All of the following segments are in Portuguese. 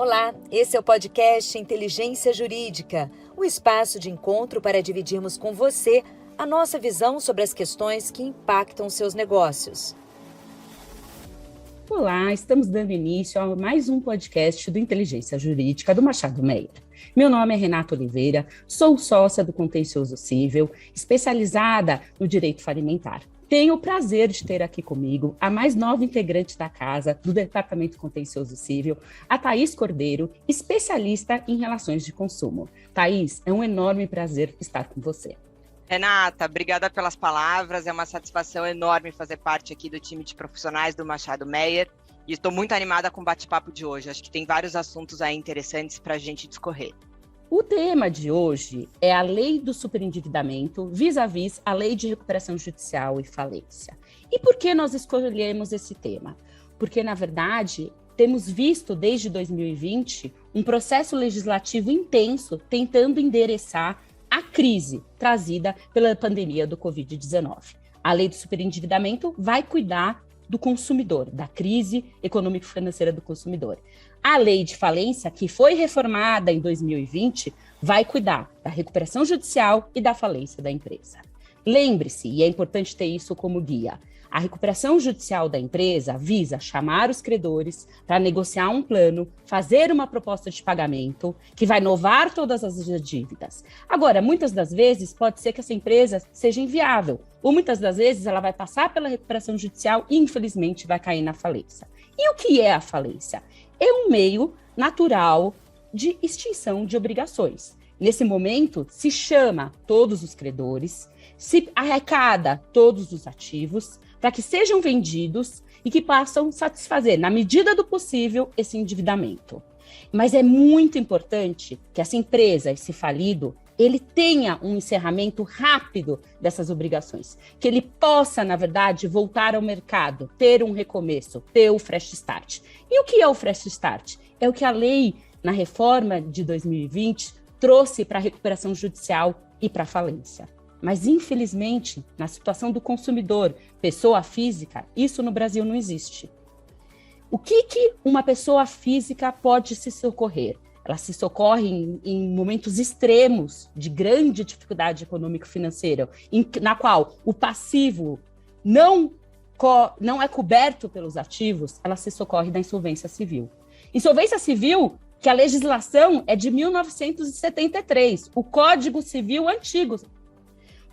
Olá, esse é o podcast Inteligência Jurídica, o espaço de encontro para dividirmos com você a nossa visão sobre as questões que impactam seus negócios. Olá, estamos dando início a mais um podcast do Inteligência Jurídica do Machado Meyer. Meu nome é Renata Oliveira, sou sócia do Contencioso Cível, especializada no direito falimentar. Tenho o prazer de ter aqui comigo a mais nova integrante da casa do Departamento Contencioso Cível, a Thaís Cordeiro, especialista em relações de consumo. Thaís, é um enorme prazer estar com você. Renata, obrigada pelas palavras, é uma satisfação enorme fazer parte aqui do time de profissionais do Machado Meyer e estou muito animada com o bate-papo de hoje, acho que tem vários assuntos aí interessantes para a gente discorrer. O tema de hoje é a lei do superendividamento vis-à-vis a lei de recuperação judicial e falência. E por que nós escolhemos esse tema? Porque, na verdade, temos visto desde 2020 um processo legislativo intenso tentando endereçar a crise trazida pela pandemia do Covid-19. A lei do superendividamento vai cuidar do consumidor, da crise econômico-financeira do consumidor. A lei de falência, que foi reformada em 2020, vai cuidar da recuperação judicial e da falência da empresa. Lembre-se, e é importante ter isso como guia, a recuperação judicial da empresa visa chamar os credores para negociar um plano, fazer uma proposta de pagamento que vai novar todas as dívidas. Agora, muitas das vezes pode ser que essa empresa seja inviável, ou muitas das vezes ela vai passar pela recuperação judicial e, infelizmente, vai cair na falência. E o que é a falência? É um meio natural de extinção de obrigações. Nesse momento, se chama todos os credores, se arrecada todos os ativos, para que sejam vendidos e que possam satisfazer, na medida do possível, esse endividamento. Mas é muito importante que essa empresa, esse falido, ele tenha um encerramento rápido dessas obrigações, que ele possa, na verdade, voltar ao mercado, ter um recomeço, ter o fresh start. E o que é o fresh start? É o que a lei, na reforma de 2020, trouxe para a recuperação judicial e para a falência. Mas, infelizmente, na situação do consumidor, pessoa física, isso no Brasil não existe. O que uma pessoa física pode se socorrer? Ela se socorre em momentos extremos de grande dificuldade econômico-financeira, na qual o passivo não é coberto pelos ativos, ela se socorre da insolvência civil. Insolvência civil, que a legislação é de 1973, o Código Civil antigo.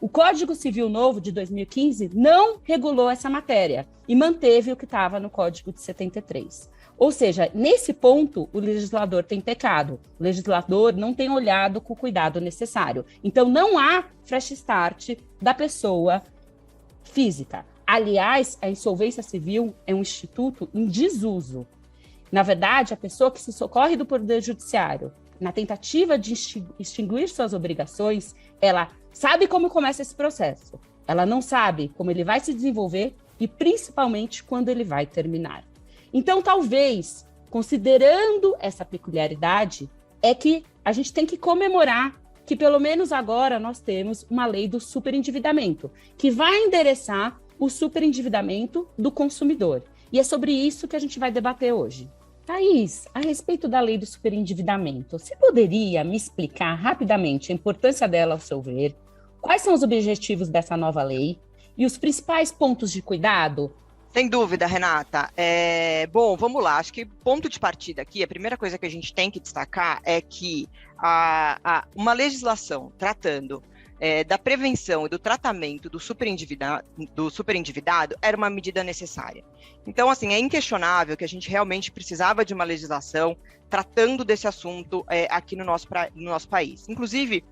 O Código Civil novo de 2015 não regulou essa matéria e manteve o que estava no Código de 73. Ou seja, nesse ponto, o legislador tem pecado. O legislador não tem olhado com o cuidado necessário. Então, não há fresh start da pessoa física. Aliás, a insolvência civil é um instituto em desuso. Na verdade, a pessoa que se socorre do Poder Judiciário, na tentativa de extinguir suas obrigações, ela sabe como começa esse processo. Ela não sabe como ele vai se desenvolver e, principalmente, quando ele vai terminar. Então, talvez, considerando essa peculiaridade, é que a gente tem que comemorar que, pelo menos agora, nós temos uma lei do superendividamento, que vai endereçar o superendividamento do consumidor. E é sobre isso que a gente vai debater hoje. Thaís, a respeito da lei do superendividamento, você poderia me explicar rapidamente a importância dela ao seu ver? Quais são os objetivos dessa nova lei e os principais pontos de cuidado? Sem dúvida, Renata. Bom, vamos lá. Acho que ponto de partida aqui, a primeira coisa que a gente tem que destacar é que uma legislação tratando da prevenção e do tratamento do superendividado era uma medida necessária. Então, assim, é inquestionável que a gente realmente precisava de uma legislação tratando desse assunto aqui no nosso país. Inclusive,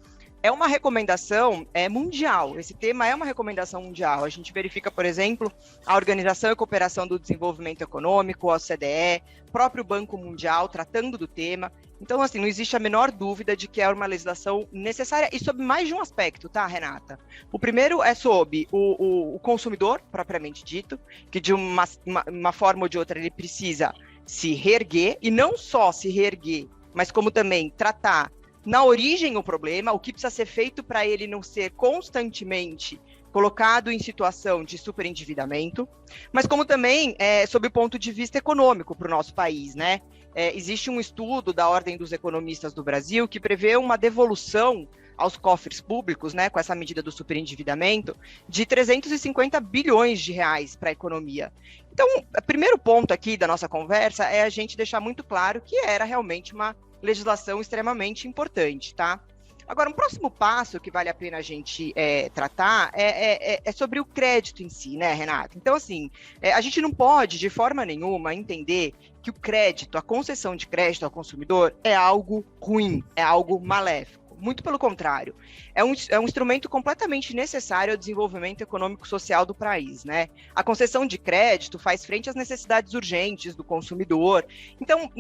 é uma recomendação mundial, esse tema é uma recomendação mundial. A gente verifica, por exemplo, a Organização e Cooperação do Desenvolvimento Econômico, a OCDE, próprio Banco Mundial tratando do tema. Então, assim, não existe a menor dúvida de que é uma legislação necessária e sob mais de um aspecto, tá, Renata? O primeiro é sobre o consumidor, propriamente dito, que de uma forma ou de outra ele precisa se reerguer, e não só se reerguer, mas como também tratar na origem o problema, o que precisa ser feito para ele não ser constantemente colocado em situação de superendividamento, mas como também sob o ponto de vista econômico para o nosso país, né? Existe um estudo da Ordem dos Economistas do Brasil que prevê uma devolução aos cofres públicos, né, com essa medida do superendividamento, de 350 bilhões de reais para a economia. Então, o primeiro ponto aqui da nossa conversa é a gente deixar muito claro que era realmente uma legislação extremamente importante, tá? Agora, um próximo passo que vale a pena a gente tratar é sobre o crédito em si, né, Renata? Então, assim, a gente não pode, de forma nenhuma, entender que o crédito, a concessão de crédito ao consumidor é algo ruim, é algo maléfico. Muito pelo contrário, é um instrumento completamente necessário ao desenvolvimento econômico-social do país, né? A concessão de crédito faz frente às necessidades urgentes do consumidor. Então,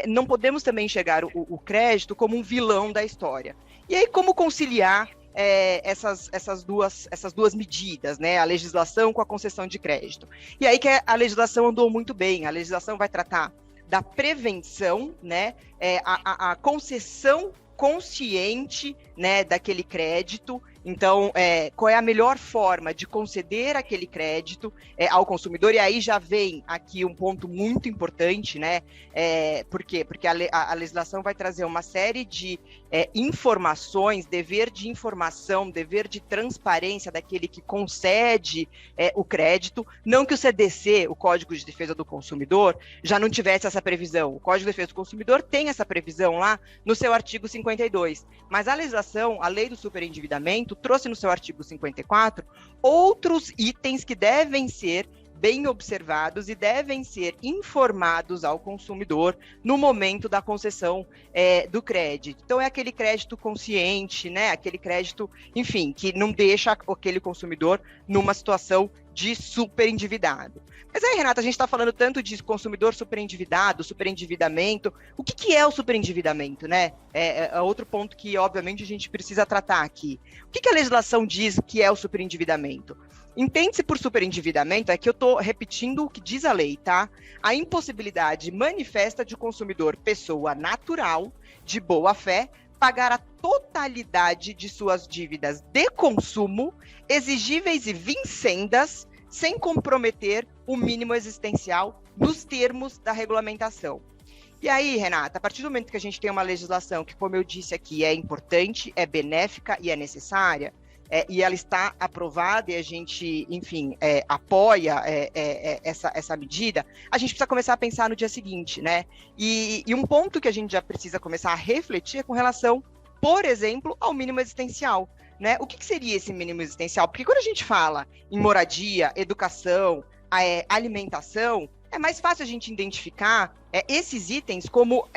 não podemos também enxergar o crédito como um vilão da história. E aí, como conciliar essas duas medidas, né? A legislação com a concessão de crédito. E aí que a legislação andou muito bem. A legislação vai tratar da prevenção, né? A concessão consciente, né, daquele crédito. Então, qual é a melhor forma de conceder aquele crédito ao consumidor? E aí já vem aqui um ponto muito importante, né? Por quê? Porque a legislação vai trazer uma série de informações, dever de informação, dever de transparência daquele que concede o crédito. Não que o CDC, o Código de Defesa do Consumidor, já não tivesse essa previsão. O Código de Defesa do Consumidor tem essa previsão lá no seu artigo 52. Mas a legislação, a lei do superendividamento, trouxe no seu artigo 54 outros itens que devem ser bem observados e devem ser informados ao consumidor no momento da concessão do crédito. Então, é aquele crédito consciente, né? Aquele crédito, enfim, que não deixa aquele consumidor numa situação de superendividado. Mas aí, Renata, a gente está falando tanto de consumidor superendividado, superendividamento. O que é o superendividamento, né? É outro ponto que, obviamente, a gente precisa tratar aqui. O que a legislação diz que é o superendividamento? Entende-se por superendividamento, é que eu estou repetindo o que diz a lei, tá? A impossibilidade manifesta de consumidor, pessoa natural, de boa fé, pagar a totalidade de suas dívidas de consumo, exigíveis e vincendas, sem comprometer o mínimo existencial nos termos da regulamentação. E aí, Renata, a partir do momento que a gente tem uma legislação que, como eu disse aqui, é importante, é benéfica e é necessária, e ela está aprovada e a gente, enfim, apoia essa medida, a gente precisa começar a pensar no dia seguinte, né? E um ponto que a gente já precisa começar a refletir é com relação, por exemplo, ao mínimo existencial, né? O que seria esse mínimo existencial? Porque quando a gente fala em moradia, educação, alimentação, é mais fácil a gente identificar esses itens como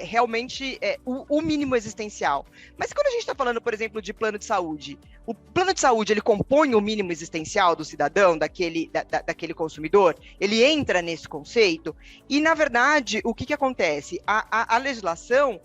realmente o mínimo existencial. Mas quando a gente está falando, por exemplo, de plano de saúde, o plano de saúde, ele compõe o mínimo existencial do cidadão, daquele consumidor? Ele entra nesse conceito? E, na verdade, o que acontece? A legislação,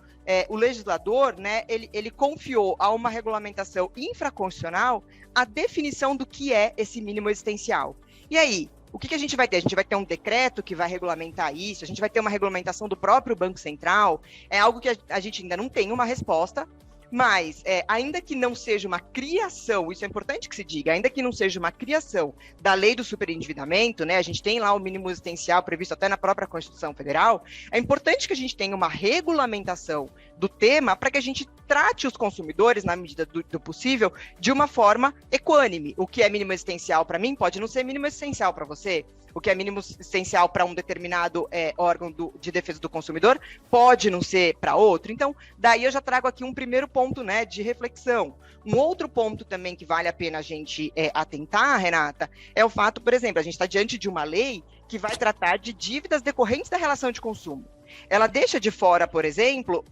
o legislador, né, ele confiou a uma regulamentação infraconstitucional a definição do que é esse mínimo existencial. E aí, o que a gente vai ter? A gente vai ter um decreto que vai regulamentar isso, a gente vai ter uma regulamentação do próprio Banco Central, é algo que a gente ainda não tem uma resposta, mas ainda que não seja uma criação, isso é importante que se diga, ainda que não seja uma criação da lei do superendividamento, né, a gente tem lá o mínimo existencial previsto até na própria Constituição Federal, é importante que a gente tenha uma regulamentação do tema para que a gente trate os consumidores, na medida do possível, de uma forma equânime. O que é mínimo existencial para mim pode não ser mínimo existencial para você. O que é mínimo existencial para um determinado órgão de defesa do consumidor pode não ser para outro. Então, daí eu já trago aqui um primeiro ponto, né, de reflexão. Um outro ponto também que vale a pena a gente atentar, Renata, é o fato, por exemplo, a gente está diante de uma lei que vai tratar de dívidas decorrentes da relação de consumo. Ela deixa de fora, por exemplo,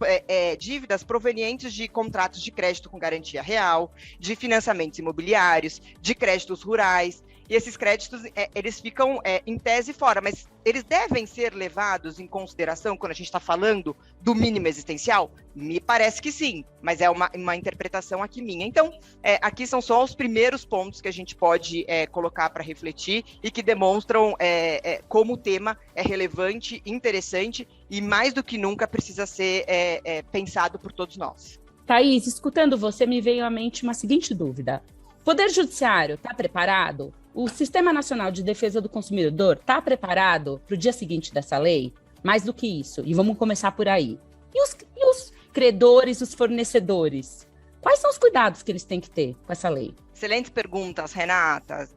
dívidas provenientes de contratos de crédito com garantia real, de financiamentos imobiliários, de créditos rurais. E esses créditos, eles ficam em tese fora, mas eles devem ser levados em consideração quando a gente está falando do mínimo existencial? Me parece que sim, mas é uma interpretação aqui minha. Então, aqui são só os primeiros pontos que a gente pode colocar para refletir e que demonstram como o tema é relevante, interessante e mais do que nunca precisa ser pensado por todos nós. Thaís, escutando você, me veio à mente uma seguinte dúvida. Poder Judiciário está preparado? O Sistema Nacional de Defesa do Consumidor está preparado para o dia seguinte dessa lei? Mais do que isso, e vamos começar por aí. E os credores, os fornecedores? Quais são os cuidados que eles têm que ter com essa lei? Excelentes perguntas, Renata.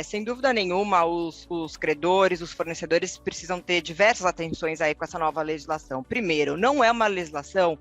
Sem dúvida nenhuma, os credores, os fornecedores precisam ter diversas atenções aí com essa nova legislação. Primeiro, não é uma legislação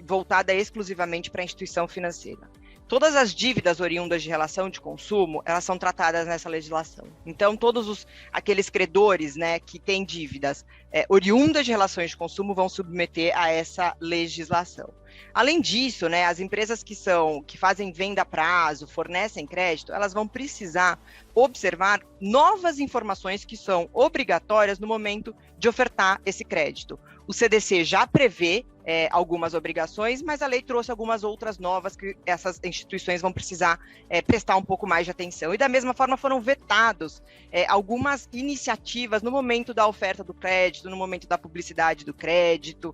voltada exclusivamente para a instituição financeira. Todas as dívidas oriundas de relação de consumo, elas são tratadas nessa legislação. Então, todos aqueles credores, né, que têm dívidas oriundas de relações de consumo vão submeter a essa legislação. Além disso, né, as empresas que fazem venda a prazo, fornecem crédito, elas vão precisar observar novas informações que são obrigatórias no momento de ofertar esse crédito. O CDC já prevê algumas obrigações, mas a lei trouxe algumas outras novas que essas instituições vão precisar prestar um pouco mais de atenção. E da mesma forma foram vetados algumas iniciativas no momento da oferta do crédito, no momento da publicidade do crédito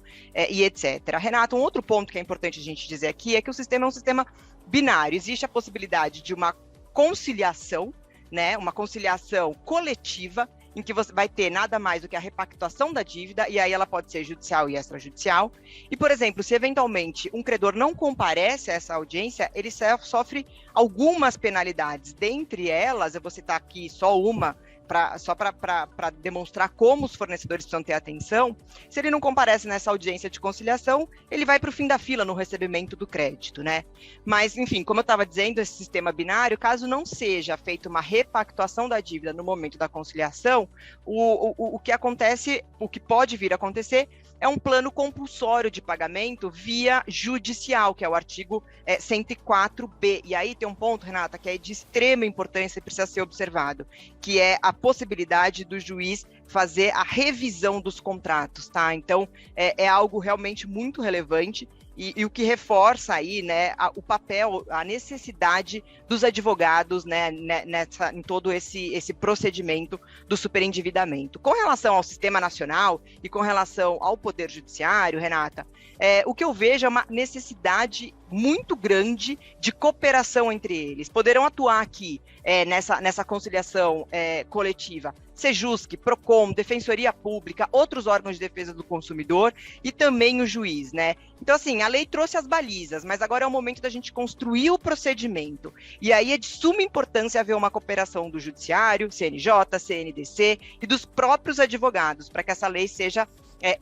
e etc. Renata, um outro ponto que é importante a gente dizer aqui é que o sistema é um sistema binário. Existe a possibilidade de uma conciliação, né, uma conciliação coletiva, em que você vai ter nada mais do que a repactuação da dívida, e aí ela pode ser judicial e extrajudicial. E, por exemplo, se eventualmente um credor não comparece a essa audiência, ele sofre algumas penalidades. Dentre elas, eu vou citar aqui só uma, só para demonstrar como os fornecedores precisam ter atenção. Se ele não comparece nessa audiência de conciliação, ele vai para o fim da fila no recebimento do crédito, né? Mas, enfim, como eu estava dizendo, esse sistema binário, caso não seja feita uma repactuação da dívida no momento da conciliação, o que acontece, o que pode vir a acontecer, é um plano compulsório de pagamento via judicial, que é o artigo 104B. E aí tem um ponto, Renata, que é de extrema importância e precisa ser observado, que é a possibilidade do juiz fazer a revisão dos contratos, tá? Então, é algo realmente muito relevante. E o que reforça aí, né, o papel, a necessidade dos advogados, né, em todo esse procedimento do superendividamento. Com relação ao sistema nacional e com relação ao Poder Judiciário, Renata, o que eu vejo é uma necessidade muito grande de cooperação entre eles. Poderão atuar aqui nessa conciliação coletiva Sejusc, Procon, Defensoria Pública, outros órgãos de defesa do consumidor e também o juiz, né? Então, assim, a lei trouxe as balizas, mas agora é o momento da gente construir o procedimento. E aí é de suma importância haver uma cooperação do Judiciário, CNJ, CNDC e dos próprios advogados, para que essa lei seja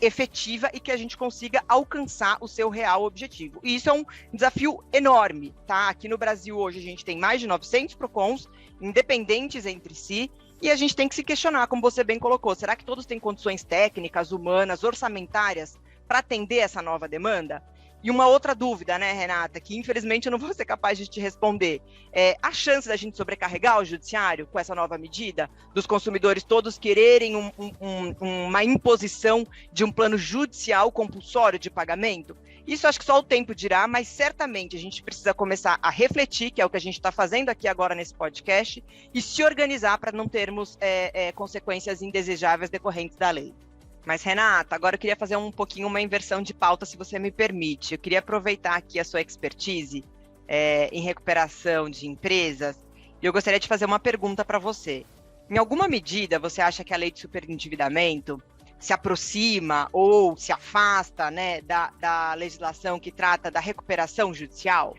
efetiva e que a gente consiga alcançar o seu real objetivo. E isso é um desafio enorme, tá? Aqui no Brasil hoje a gente tem mais de 900 PROCONs, independentes entre si, e a gente tem que se questionar, como você bem colocou, será que todos têm condições técnicas, humanas, orçamentárias para atender essa nova demanda? E uma outra dúvida, né, Renata, que infelizmente eu não vou ser capaz de te responder. A chance da gente sobrecarregar o judiciário com essa nova medida, dos consumidores todos quererem uma imposição de um plano judicial compulsório de pagamento? Isso acho que só o tempo dirá, mas certamente a gente precisa começar a refletir, que é o que a gente está fazendo aqui agora nesse podcast, e se organizar para não termos consequências indesejáveis decorrentes da lei. Mas, Renata, agora eu queria fazer um pouquinho uma inversão de pauta, se você me permite. Eu queria aproveitar aqui a sua expertise em recuperação de empresas, e eu gostaria de fazer uma pergunta para você. Em alguma medida, você acha que a lei de superendividamento se aproxima ou se afasta, né, da legislação que trata da recuperação judicial?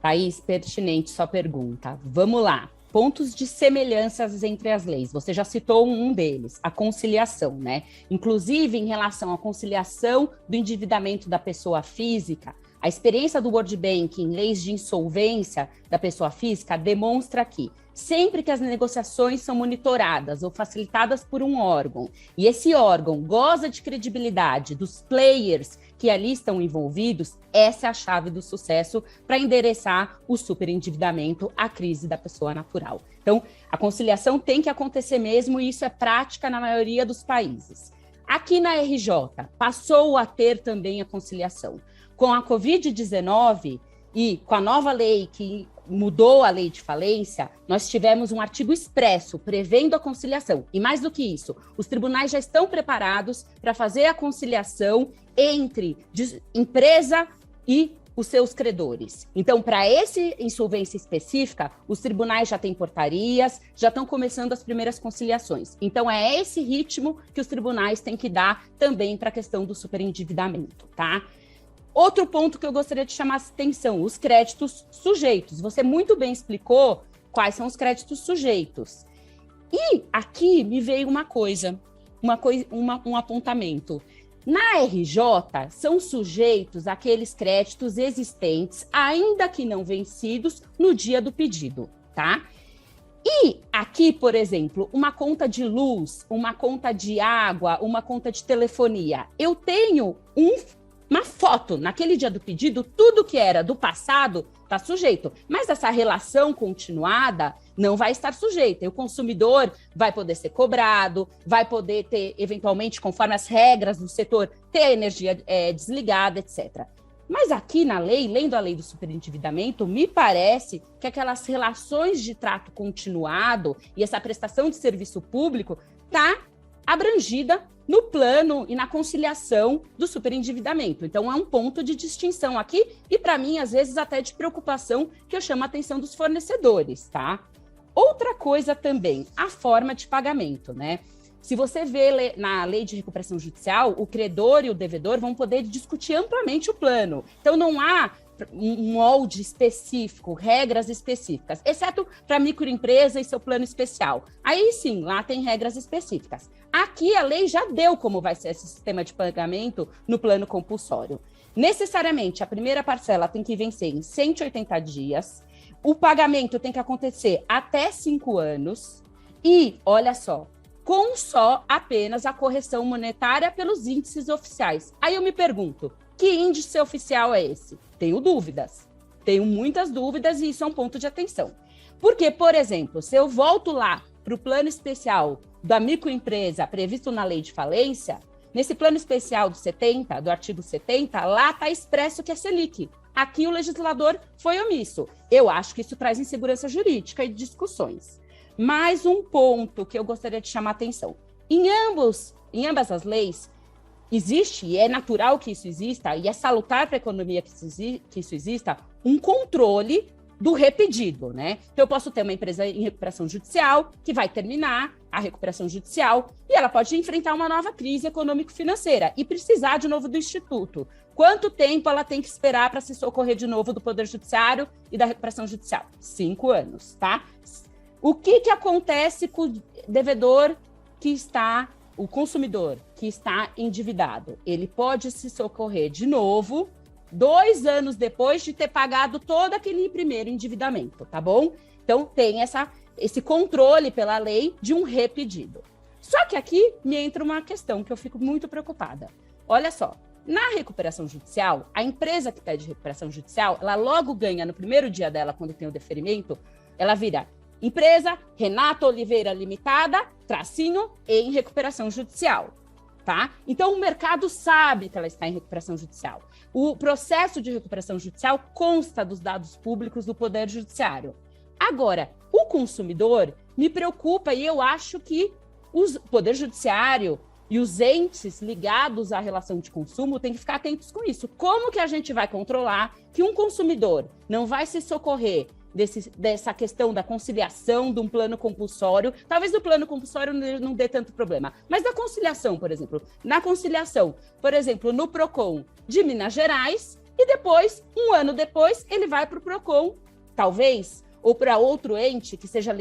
Thaís, pertinente sua pergunta. Vamos lá. Pontos de semelhanças entre as leis. Você já citou um deles, a conciliação, né? Inclusive, em relação à conciliação do endividamento da pessoa física, a experiência do World Bank em leis de insolvência da pessoa física demonstra que sempre que as negociações são monitoradas ou facilitadas por um órgão, e esse órgão goza de credibilidade dos players que ali estão envolvidos, essa é a chave do sucesso para endereçar o superendividamento, a crise da pessoa natural. Então, a conciliação tem que acontecer mesmo, e isso é prática na maioria dos países. Aqui na RJ, passou a ter também a conciliação. Com a Covid-19 e com a nova lei que mudou a lei de falência, nós tivemos um artigo expresso prevendo a conciliação. E mais do que isso, os tribunais já estão preparados para fazer a conciliação entre empresa e os seus credores. Então, para essa insolvência específica, os tribunais já têm portarias, já estão começando as primeiras conciliações. Então, é esse ritmo que os tribunais têm que dar também para a questão do superendividamento, tá? Outro ponto que eu gostaria de chamar a atenção, os créditos sujeitos. Você muito bem explicou quais são os créditos sujeitos. E aqui me veio um apontamento. Na RJ, são sujeitos aqueles créditos existentes, ainda que não vencidos, no dia do pedido, tá? E aqui, por exemplo, uma conta de luz, uma conta de água, uma conta de telefonia. Eu tenho uma foto, naquele dia do pedido, tudo que era do passado está sujeito. Mas essa relação continuada não vai estar sujeita. E o consumidor vai poder ser cobrado, vai poder ter, eventualmente, conforme as regras do setor, ter a energia desligada, etc. Mas aqui na lei, lendo a lei do superendividamento, me parece que aquelas relações de trato continuado e essa prestação de serviço público está abrangida no plano e na conciliação do superendividamento. Então, é um ponto de distinção aqui e, para mim, às vezes, até de preocupação que eu chamo a atenção dos fornecedores, tá? Outra coisa também, a forma de pagamento, né? Se você vê na lei de recuperação judicial, o credor e o devedor vão poder discutir amplamente o plano. Então, não há um molde específico, regras específicas, exceto para microempresa e seu plano especial. Aí sim, lá tem regras específicas. Aqui a lei já deu como vai ser esse sistema de pagamento no plano compulsório. Necessariamente, a primeira parcela tem que vencer em 180 dias, o pagamento tem que acontecer até 5 anos e, olha só, com só apenas a correção monetária pelos índices oficiais. Aí eu me pergunto, que índice oficial é esse? Tenho dúvidas. Tenho muitas dúvidas e isso é um ponto de atenção. Porque, por exemplo, se eu volto lá para o plano especial da microempresa previsto na lei de falência, nesse plano especial do artigo 70, lá está expresso que é Selic. Aqui o legislador foi omisso. Eu acho que isso traz insegurança jurídica e discussões. Mais um ponto que eu gostaria de chamar a atenção. Em ambas as leis, existe, e é natural que isso exista, e é salutar para a economia que isso exista, um controle do repedido, né? Então, eu posso ter uma empresa em recuperação judicial que vai terminar a recuperação judicial e ela pode enfrentar uma nova crise econômico-financeira e precisar de novo do Instituto. Quanto tempo ela tem que esperar para se socorrer de novo do Poder Judiciário e da recuperação judicial? 5 anos, tá? O que acontece com o devedor o consumidor que está endividado? Ele pode se socorrer de novo 2 anos depois de ter pagado todo aquele primeiro endividamento, tá bom? Então, tem esse controle pela lei de um repedido. Só que aqui me entra uma questão que eu fico muito preocupada. Olha só, na recuperação judicial, a empresa que pede recuperação judicial, ela logo ganha no primeiro dia dela, quando tem o deferimento, ela vira empresa Renata Oliveira Limitada, tracinho, em recuperação judicial, tá? Então, o mercado sabe que ela está em recuperação judicial. O processo de recuperação judicial consta dos dados públicos do Poder Judiciário. Agora, o consumidor me preocupa e eu acho que o Poder Judiciário e os entes ligados à relação de consumo têm que ficar atentos com isso. Como que a gente vai controlar que um consumidor não vai se socorrer dessa questão da conciliação de um plano compulsório? Talvez o plano compulsório não dê tanto problema, mas da conciliação, por exemplo. Na conciliação, por exemplo, no PROCON de Minas Gerais, e depois, 1 ano depois, ele vai para o PROCON, talvez, ou para outro ente que seja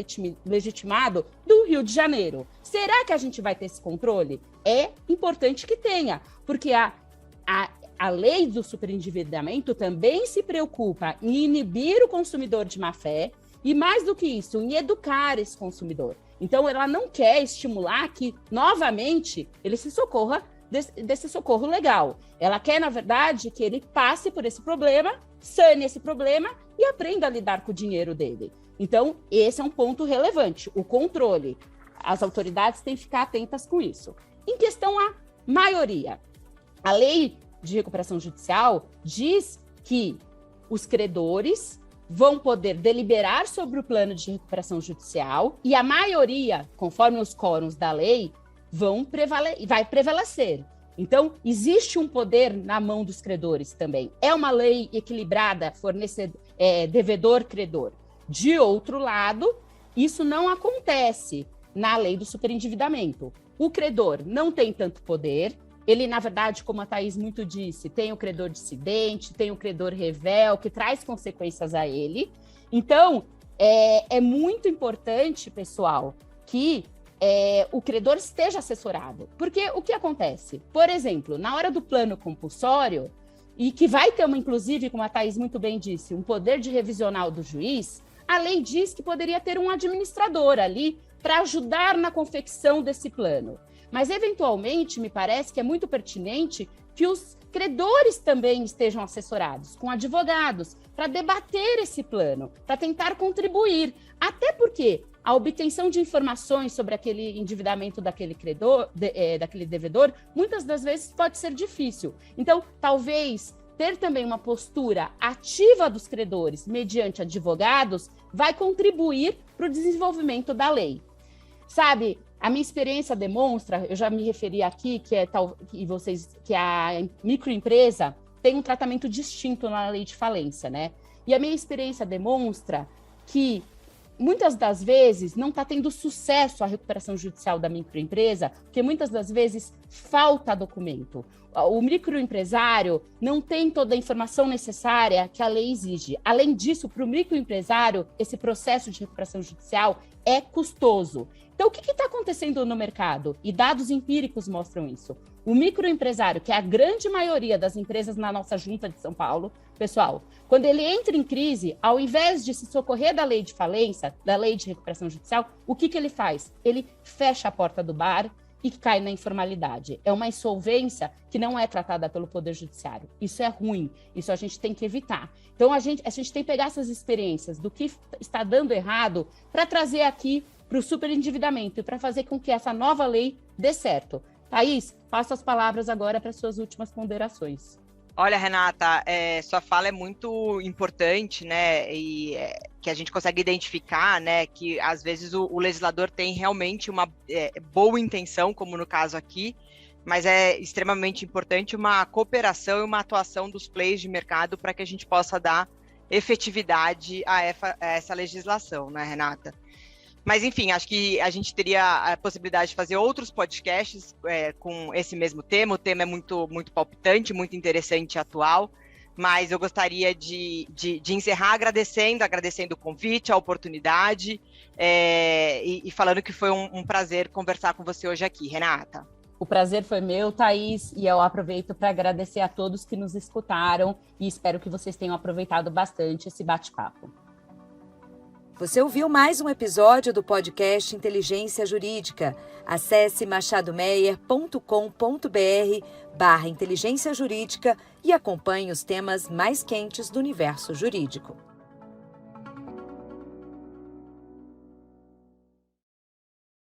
legitimado do Rio de Janeiro. Será que a gente vai ter esse controle? É importante que tenha, porque a lei do superendividamento também se preocupa em inibir o consumidor de má-fé e, mais do que isso, em educar esse consumidor. Então, ela não quer estimular que, novamente, ele se socorra desse socorro legal. Ela quer, na verdade, que ele passe por esse problema, sane esse problema e aprenda a lidar com o dinheiro dele. Então, esse é um ponto relevante, o controle. As autoridades têm que ficar atentas com isso. Em questão à maioria, a lei de recuperação judicial diz que os credores vão poder deliberar sobre o plano de recuperação judicial e a maioria, conforme os quórums da lei, vai prevalecer. Então, existe um poder na mão dos credores também. É uma lei equilibrada, devedor-credor. De outro lado, isso não acontece na lei do superendividamento. O credor não tem tanto poder. Ele, na verdade, como a Thaís muito disse, tem o credor dissidente, tem o credor revel, que traz consequências a ele. Então, é muito importante, pessoal, que o credor esteja assessorado. Porque o que acontece? Por exemplo, na hora do plano compulsório, e que vai ter, inclusive, como a Thaís muito bem disse, um poder de revisional do juiz, a lei diz que poderia ter um administrador ali para ajudar na confecção desse plano. Mas, eventualmente, me parece que é muito pertinente que os credores também estejam assessorados, com advogados, para debater esse plano, para tentar contribuir. Até porque a obtenção de informações sobre aquele endividamento daquele credor, daquele devedor, muitas das vezes pode ser difícil. Então, talvez ter também uma postura ativa dos credores, mediante advogados, vai contribuir para o desenvolvimento da lei. Sabe, a minha experiência demonstra, eu já me referi aqui, que a microempresa tem um tratamento distinto na lei de falência, né? E a minha experiência demonstra que muitas das vezes não está tendo sucesso a recuperação judicial da microempresa, porque muitas das vezes falta documento. O microempresário não tem toda a informação necessária que a lei exige. Além disso, para o microempresário, esse processo de recuperação judicial é custoso. Então, o que está acontecendo no mercado? E dados empíricos mostram isso. O microempresário, que é a grande maioria das empresas na nossa junta de São Paulo, pessoal, quando ele entra em crise, ao invés de se socorrer da lei de falência, da lei de recuperação judicial, o que ele faz? Ele fecha a porta do bar e cai na informalidade. É uma insolvência que não é tratada pelo Poder Judiciário. Isso é ruim, isso a gente tem que evitar. Então, a gente tem que pegar essas experiências do que está dando errado para trazer aqui para o superendividamento e para fazer com que essa nova lei dê certo. Thaís, passo as palavras agora para suas últimas ponderações. Olha, Renata, sua fala é muito importante, né, e que a gente consegue identificar, né, que às vezes o legislador tem realmente uma boa intenção, como no caso aqui, mas é extremamente importante uma cooperação e uma atuação dos players de mercado para que a gente possa dar efetividade a essa legislação, né, Renata? Mas, enfim, acho que a gente teria a possibilidade de fazer outros podcasts com esse mesmo tema. O tema é muito, muito palpitante, muito interessante e atual, mas eu gostaria de encerrar agradecendo o convite, a oportunidade, e falando que foi um prazer conversar com você hoje aqui, Renata. O prazer foi meu, Thaís, e eu aproveito para agradecer a todos que nos escutaram e espero que vocês tenham aproveitado bastante esse bate-papo. Você ouviu mais um episódio do podcast Inteligência Jurídica. Acesse machadomeyer.com.br/inteligência jurídica e acompanhe os temas mais quentes do universo jurídico.